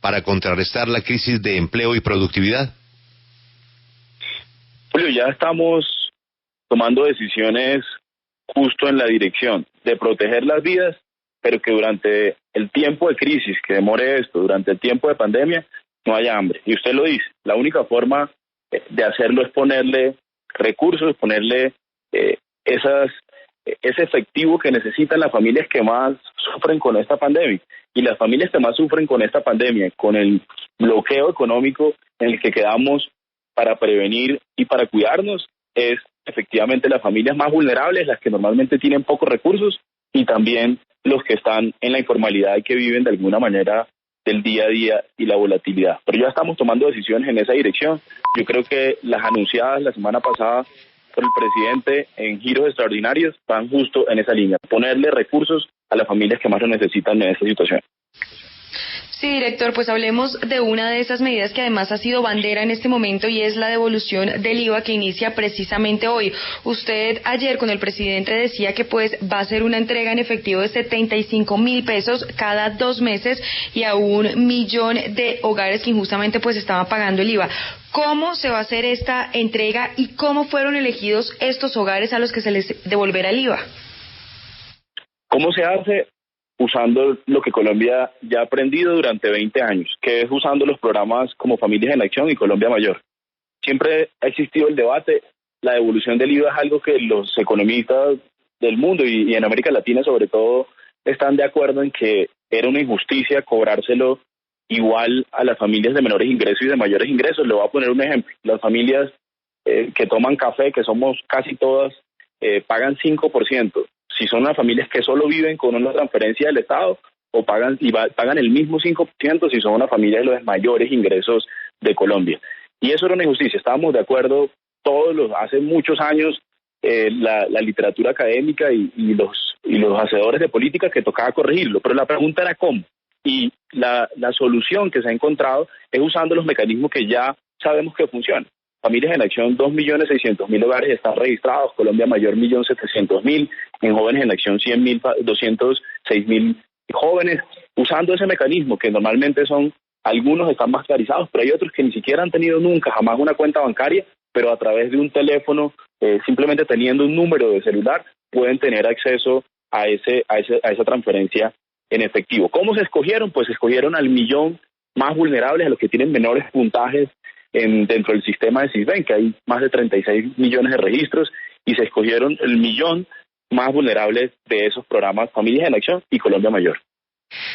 para contrarrestar la crisis de empleo y productividad? Julio, ya estamos tomando decisiones justo en la dirección de proteger las vidas, pero que durante el tiempo de crisis, que demore esto, durante el tiempo de pandemia, no haya hambre. Y usted lo dice, la única forma de hacerlo es ponerle recursos, ponerle ese efectivo que necesitan las familias que más sufren con esta pandemia. Y las familias que más sufren con esta pandemia, con el bloqueo económico en el que quedamos para prevenir y para cuidarnos, es efectivamente las familias más vulnerables, las que normalmente tienen pocos recursos, y también los que están en la informalidad y que viven de alguna manera del día a día y la volatilidad. Pero ya estamos tomando decisiones en esa dirección. Yo creo que las anunciadas la semana pasada por el presidente en giros extraordinarios van justo en esa línea, ponerle recursos a las familias que más lo necesitan en esta situación. Sí, director, pues hablemos de una de esas medidas que además ha sido bandera en este momento, y es la devolución del IVA, que inicia precisamente hoy. Usted ayer con el presidente decía que pues va a ser una entrega en efectivo de 75,000 pesos cada 2 meses y a 1,000,000 de hogares que injustamente pues estaban pagando el IVA. ¿Cómo se va a hacer esta entrega y cómo fueron elegidos estos hogares a los que se les devolverá el IVA? ¿Cómo se hace? Usando lo que Colombia ya ha aprendido durante 20 años, que es usando los programas como Familias en Acción y Colombia Mayor. Siempre ha existido el debate, la devolución del IVA es algo que los economistas del mundo y en América Latina sobre todo están de acuerdo en que era una injusticia cobrárselo igual a las familias de menores ingresos y de mayores ingresos. Le voy a poner un ejemplo. Las familias que toman café, que somos casi todas, pagan 5%. Si son las familias que solo viven con una transferencia del Estado, o pagan el mismo 5% si son una familia de los mayores ingresos de Colombia. Y eso era una injusticia. Estábamos de acuerdo hace muchos años, la literatura académica y los hacedores de política, que tocaba corregirlo. Pero la pregunta era cómo. Y la solución que se ha encontrado es usando los mecanismos que ya sabemos que funcionan. Familias en Acción, 2,600,000 hogares están registrados, Colombia Mayor, 1,700,000, en Jóvenes en Acción, 206,000 jóvenes, usando ese mecanismo que normalmente algunos están mascarizados, pero hay otros que ni siquiera han tenido nunca, jamás una cuenta bancaria, pero a través de un teléfono, simplemente teniendo un número de celular, pueden tener acceso a esa transferencia en efectivo. ¿Cómo se escogieron? Pues se escogieron al 1,000,000 más vulnerables, a los que tienen menores puntajes dentro del sistema de Sisbén, que hay más de 36 millones de registros, y se escogieron el 1,000,000 más vulnerables de esos programas Familias en Acción y Colombia Mayor.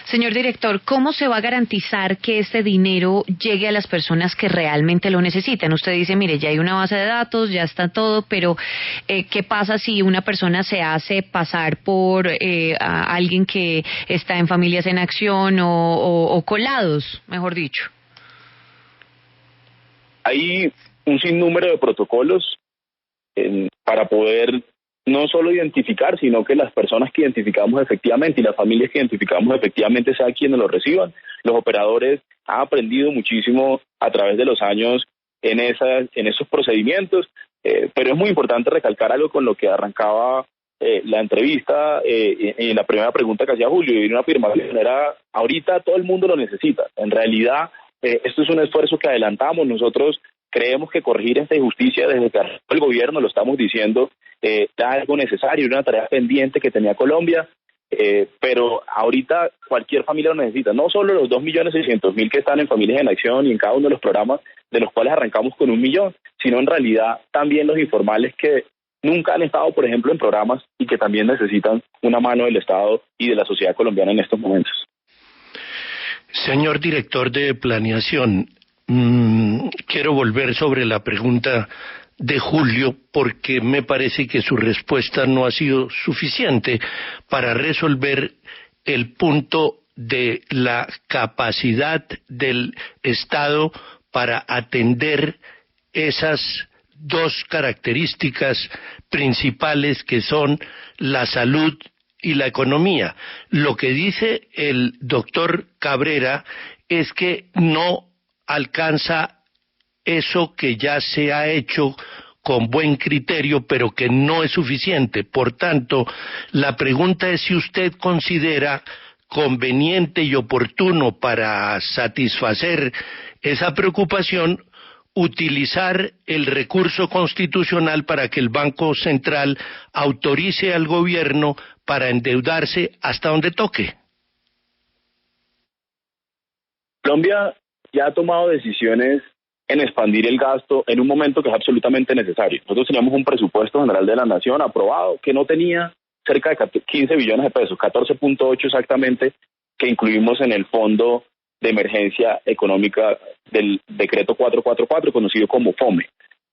Señor director, ¿cómo se va a garantizar que este dinero llegue a las personas que realmente lo necesitan? Usted dice, mire, ya hay una base de datos, ya está todo, pero ¿qué pasa si una persona se hace pasar por a alguien que está en Familias en Acción o colados, mejor dicho? Hay un sinnúmero de protocolos para poder no solo identificar, sino que las personas que identificamos efectivamente y las familias que identificamos efectivamente sean quienes lo reciban. Los operadores han aprendido muchísimo a través de los años en esos procedimientos, pero es muy importante recalcar algo con lo que arrancaba la entrevista y la primera pregunta que hacía Julio, y una afirmación era: ahorita todo el mundo lo necesita. En realidad, esto es un esfuerzo que adelantamos. Nosotros creemos que corregir esta injusticia desde que el gobierno, lo estamos diciendo, era algo necesario, era una tarea pendiente que tenía Colombia, pero ahorita cualquier familia lo necesita. No solo los 2,600,000 que están en Familias en Acción y en cada uno de los programas, de los cuales arrancamos con 1,000,000, sino en realidad también los informales que nunca han estado, por ejemplo, en programas y que también necesitan una mano del Estado y de la sociedad colombiana en estos momentos. Señor director de Planeación, quiero volver sobre la pregunta de Julio, porque me parece que su respuesta no ha sido suficiente para resolver el punto de la capacidad del Estado para atender esas dos características principales que son la salud y la economía. Lo que dice el doctor Cabrera es que no alcanza eso que ya se ha hecho con buen criterio, pero que no es suficiente. Por tanto, la pregunta es si usted considera conveniente y oportuno para satisfacer esa preocupación utilizar el recurso constitucional para que el Banco Central autorice al gobierno para endeudarse hasta donde toque. Colombia ya ha tomado decisiones en expandir el gasto en un momento que es absolutamente necesario. Nosotros teníamos un presupuesto general de la Nación aprobado que no tenía cerca de 15 billones de pesos, 14.8 exactamente, que incluimos en el Fondo de Emergencia Económica del Decreto 444, conocido como FOME.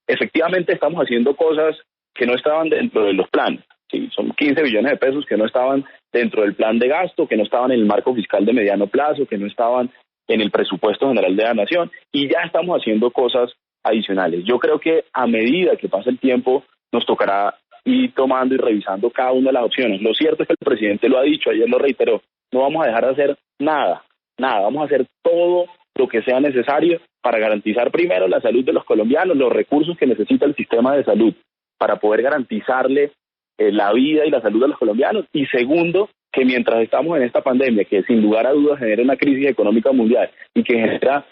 Efectivamente estamos haciendo cosas que no estaban dentro de los planes. Sí, son 15 billones de pesos que no estaban dentro del plan de gasto, que no estaban en el marco fiscal de mediano plazo, que no estaban en el presupuesto general de la Nación, y ya estamos haciendo cosas adicionales. Yo creo que a medida que pasa el tiempo nos tocará ir tomando y revisando cada una de las opciones. Lo cierto es que el presidente lo ha dicho, ayer lo reiteró, no vamos a dejar de hacer nada, vamos a hacer todo lo que sea necesario para garantizar primero la salud de los colombianos, los recursos que necesita el sistema de salud para poder garantizarle la vida y la salud de los colombianos, y segundo, que mientras estamos en esta pandemia, que sin lugar a dudas genera una crisis económica mundial y que genera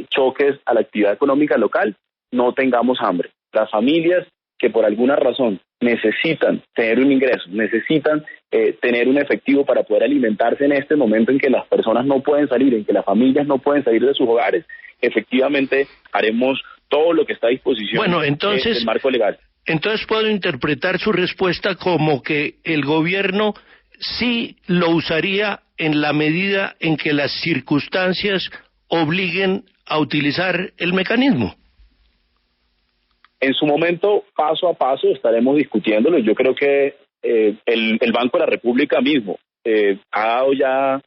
choques a la actividad económica local, no tengamos hambre. Las familias que por alguna razón necesitan tener un ingreso, necesitan tener un efectivo para poder alimentarse en este momento en que las personas no pueden salir, en que las familias no pueden salir de sus hogares, efectivamente haremos todo lo que está a disposición del marco legal. Entonces puedo interpretar su respuesta como que el gobierno sí lo usaría en la medida en que las circunstancias obliguen a utilizar el mecanismo. En su momento, paso a paso, estaremos discutiéndolo. Yo creo que el Banco de la República mismo ha dado ya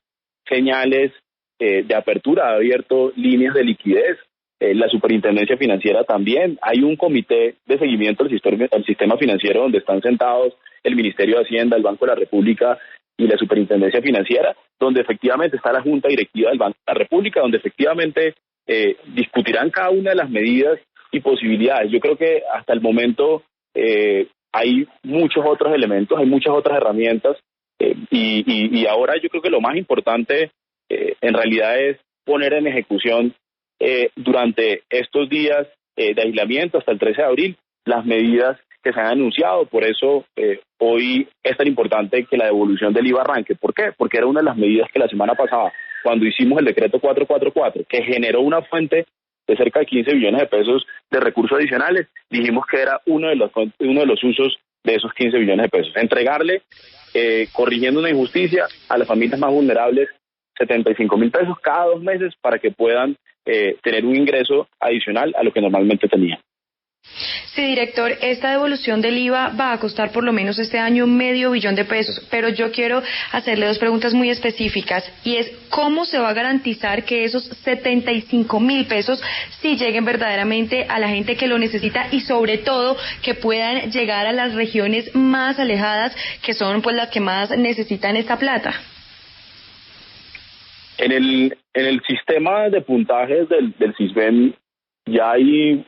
señales de apertura, ha abierto líneas de liquidez. La Superintendencia Financiera también. Hay un comité de seguimiento al sistema financiero donde están sentados el Ministerio de Hacienda, el Banco de la República y la Superintendencia Financiera, donde efectivamente está la Junta Directiva del Banco de la República, donde efectivamente discutirán cada una de las medidas y posibilidades. Yo creo que hasta el momento hay muchos otros elementos, hay muchas otras herramientas y ahora yo creo que lo más importante en realidad es poner en ejecución durante estos días de aislamiento hasta el 13 de abril las medidas que se han anunciado. Por eso hoy es tan importante que la devolución del IVA arranque. ¿Por qué? Porque era una de las medidas que la semana pasada, cuando hicimos el decreto 444, que generó una fuente de cerca de 15 billones de pesos de recursos adicionales, dijimos que era uno de los usos de esos 15 billones de pesos. Entregarle, corrigiendo una injusticia, a las familias más vulnerables 75.000 pesos cada 2 meses para que puedan tener un ingreso adicional a lo que normalmente tenían. Sí, director, esta devolución del IVA va a costar por lo menos este año $500 million de pesos, pero yo quiero hacerle 2 preguntas muy específicas, y es ¿cómo se va a garantizar que esos 75.000 pesos sí lleguen verdaderamente a la gente que lo necesita y sobre todo que puedan llegar a las regiones más alejadas, que son pues las que más necesitan esta plata? En el sistema de puntajes del CISBEN ya hay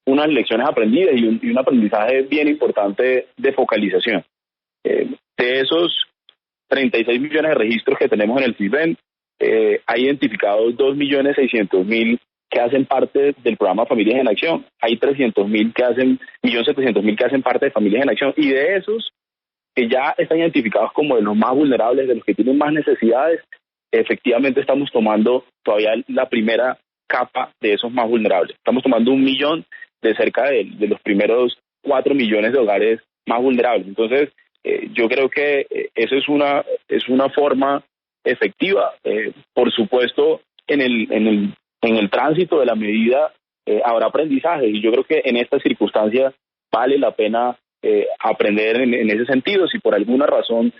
unas lecciones aprendidas y un aprendizaje bien importante de focalización. De esos 36 millones de registros que tenemos en el CISBEN, hay identificados 2.600.000 que hacen parte del programa Familias en Acción. Hay 300.000 que hacen, 1.700.000 que hacen parte de Familias en Acción, y de esos que ya están identificados como de los más vulnerables, de los que tienen más necesidades, efectivamente estamos tomando todavía la primera capa de esos más vulnerables. Estamos tomando 1 millón de cerca de los primeros 4 millones de hogares más vulnerables. Entonces, yo creo que eso es una forma efectiva. Por supuesto, en el tránsito de la medida habrá aprendizaje, y yo creo que en estas circunstancias vale la pena aprender en ese sentido. Si por alguna razón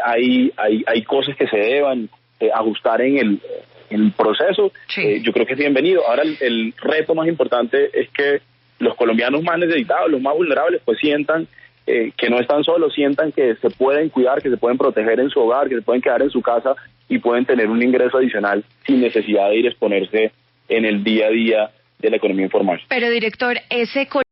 hay cosas que se deban ajustar en el proceso, sí, yo creo que es bienvenido. Ahora el reto más importante es que los colombianos más necesitados, los más vulnerables, pues sientan que no están solos, sientan que se pueden cuidar, que se pueden proteger en su hogar, que se pueden quedar en su casa y pueden tener un ingreso adicional sin necesidad de ir a exponerse en el día a día de la economía informal. Pero, director, ese